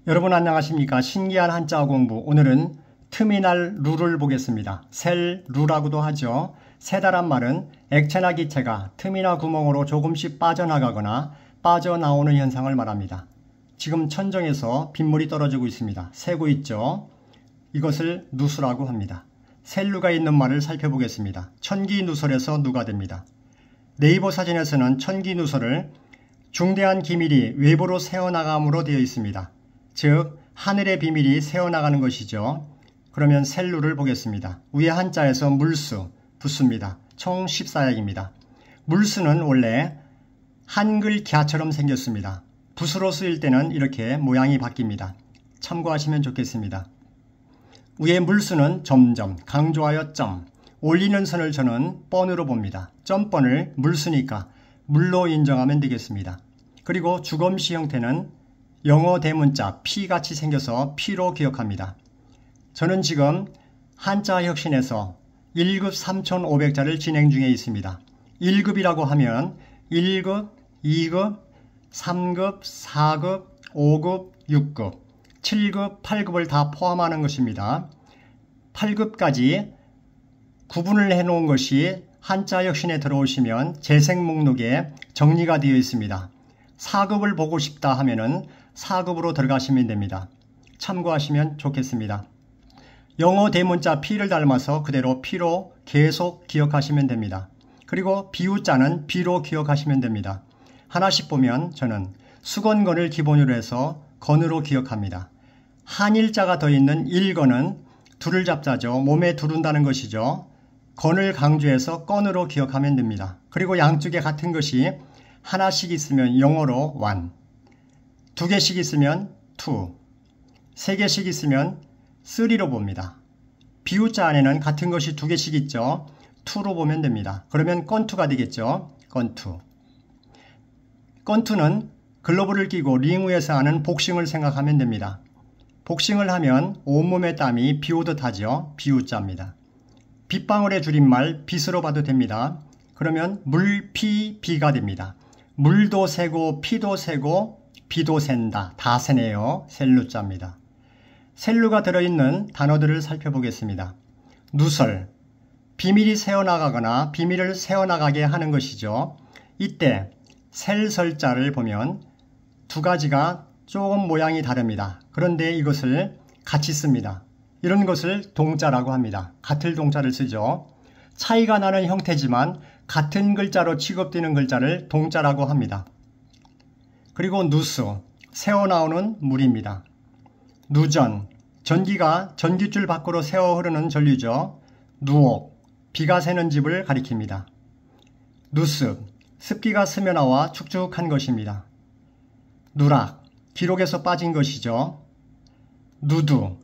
여러분 안녕하십니까? 신기한 한자어 공부. 오늘은 터미널 루를 보겠습니다. 셀 루라고도 하죠. 새다란 말은 액체나 기체가 틈이나 구멍으로 조금씩 빠져나가거나 빠져나오는 현상을 말합니다. 지금 천정에서 빗물이 떨어지고 있습니다. 새고 있죠. 이것을 누수라고 합니다. 셀루가 있는 말을 살펴보겠습니다. 천기누설에서 누가 됩니다. 네이버 사진에서는 천기누설을 중대한 기밀이 외부로 새어나감으로 되어 있습니다. 즉 하늘의 비밀이 새어나가는 것이죠. 그러면 셀루를 보겠습니다. 위에 한자에서 물수, 부수입니다. 총 14약입니다. 물수는 원래 한글 갸처럼 생겼습니다. 붓으로 쓰일 때는 이렇게 모양이 바뀝니다. 참고하시면 좋겠습니다. 위에 물수는 점점, 강조하여 점, 올리는 선을 저는 뻔으로 봅니다. 점뻔을 물수니까 물로 인정하면 되겠습니다. 그리고 주검시 형태는 영어 대문자 P같이 생겨서 P로 기억합니다. 저는 지금 한자 혁신에서 1급 3500자를 진행 중에 있습니다. 1급이라고 하면 1급, 2급, 3급, 4급, 5급, 6급, 7급, 8급을 다 포함하는 것입니다. 8급까지 구분을 해놓은 것이 한자 혁신에 들어오시면 재생 목록에 정리가 되어 있습니다. 4급을 보고 싶다 하면은 4급으로 들어가시면 됩니다. 참고하시면 좋겠습니다. 영어 대문자 P를 닮아서 그대로 P로 계속 기억하시면 됩니다. 그리고 비우자는 B로 기억하시면 됩니다. 하나씩 보면 저는 수건건을 기본으로 해서 건으로 기억합니다. 한일자가 더 있는 일건은 둘을 잡자죠. 몸에 두른다는 것이죠. 건을 강조해서 건으로 기억하면 됩니다. 그리고 양쪽에 같은 것이 하나씩 있으면 영어로 one, 두 개씩 있으면 two, 세 개씩 있으면 three로 봅니다. 비우자 안에는 같은 것이 두 개씩 있죠. two로 보면 됩니다. 그러면 건투가 되겠죠. 건투. 건투는 글러브를 끼고 링 위에서 하는 복싱을 생각하면 됩니다. 복싱을 하면 온몸의 땀이 비오듯 하죠. 비우자입니다. 빗방울의 줄임말 빗으로 봐도 됩니다. 그러면 물피비가 됩니다. 물도 새고 피도 새고 비도 샌다. 다 새네요. 셀루자입니다. 셀루가 들어있는 단어들을 살펴보겠습니다. 누설, 비밀이 새어나가거나 비밀을 새어나가게 하는 것이죠. 이때 셀설자를 보면 두 가지가 조금 모양이 다릅니다. 그런데 이것을 같이 씁니다. 이런 것을 동자라고 합니다. 같을 동자를 쓰죠. 차이가 나는 형태지만 같은 글자로 취급되는 글자를 동자라고 합니다. 그리고 누수, 새어나오는 물입니다. 누전, 전기가 전깃줄 밖으로 새어 흐르는 전류죠. 누옥, 비가 새는 집을 가리킵니다. 누습, 습기가 스며나와 축축한 것입니다. 누락, 기록에서 빠진 것이죠. 누두,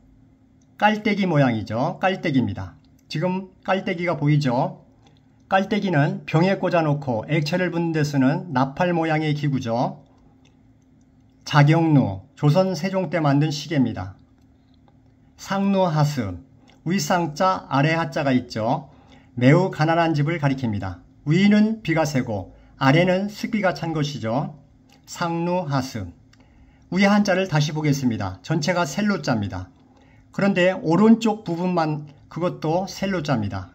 깔때기 모양이죠. 깔때기입니다. 지금 깔때기가 보이죠? 깔때기는 병에 꽂아놓고 액체를 붓는 데 쓰는 나팔 모양의 기구죠. 자경루, 조선 세종 때 만든 시계입니다. 상루하습, 윗상자 아래 하자가 있죠. 매우 가난한 집을 가리킵니다. 위는 비가 새고 아래는 습기가 찬 것이죠. 상루하습. 위 한자를 다시 보겠습니다. 전체가 셀루자입니다. 그런데 오른쪽 부분만 그것도 셀루자입니다.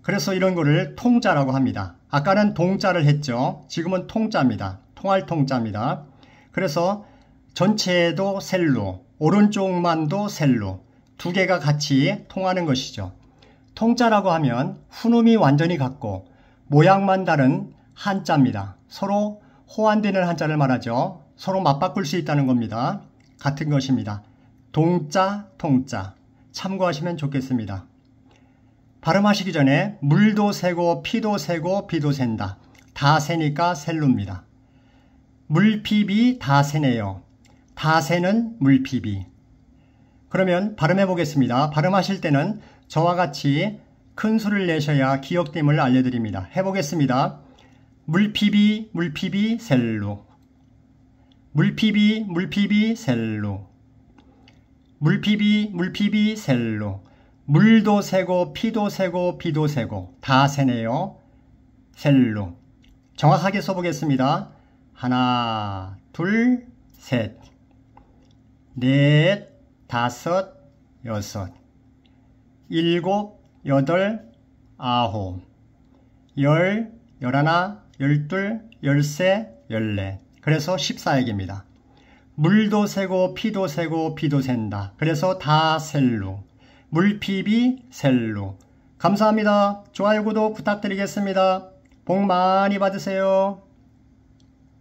그래서 이런 거를 통자라고 합니다. 아까는 동자를 했죠. 지금은 통자입니다. 통할 통자입니다. 그래서 전체도 셀루, 오른쪽만도 셀루, 두 개가 같이 통하는 것이죠. 통자라고 하면 훈음이 완전히 같고 모양만 다른 한자입니다. 서로 호환되는 한자를 말하죠. 서로 맞바꿀 수 있다는 겁니다. 같은 것입니다. 동자, 통자. 참고하시면 좋겠습니다. 발음하시기 전에 물도 새고 피도 새고 비도 샌다. 다 새니까 셀루입니다. 물피비 다 새네요. 다 새는 물피비. 그러면 발음해 보겠습니다. 발음하실 때는 저와 같이 큰 소리를 내셔야 기억됨을 알려드립니다. 해보겠습니다. 물피비 물피비 셀루, 물피비 물피비 셀루, 물피비 물피비 셀루. 물도 새고 피도 새고 비도 새고 다 새네요. 셀루. 정확하게 써보겠습니다. 하나, 둘, 셋. 넷, 다섯, 여섯, 일곱, 여덟, 아홉, 열, 열하나, 열둘, 열세, 열넷. 그래서 14액입니다. 물도 새고 피도 새고 비도 샌다. 그래서 다셀루. 물피비 셀루. 감사합니다. 좋아요, 구독 부탁드리겠습니다. 복 많이 받으세요.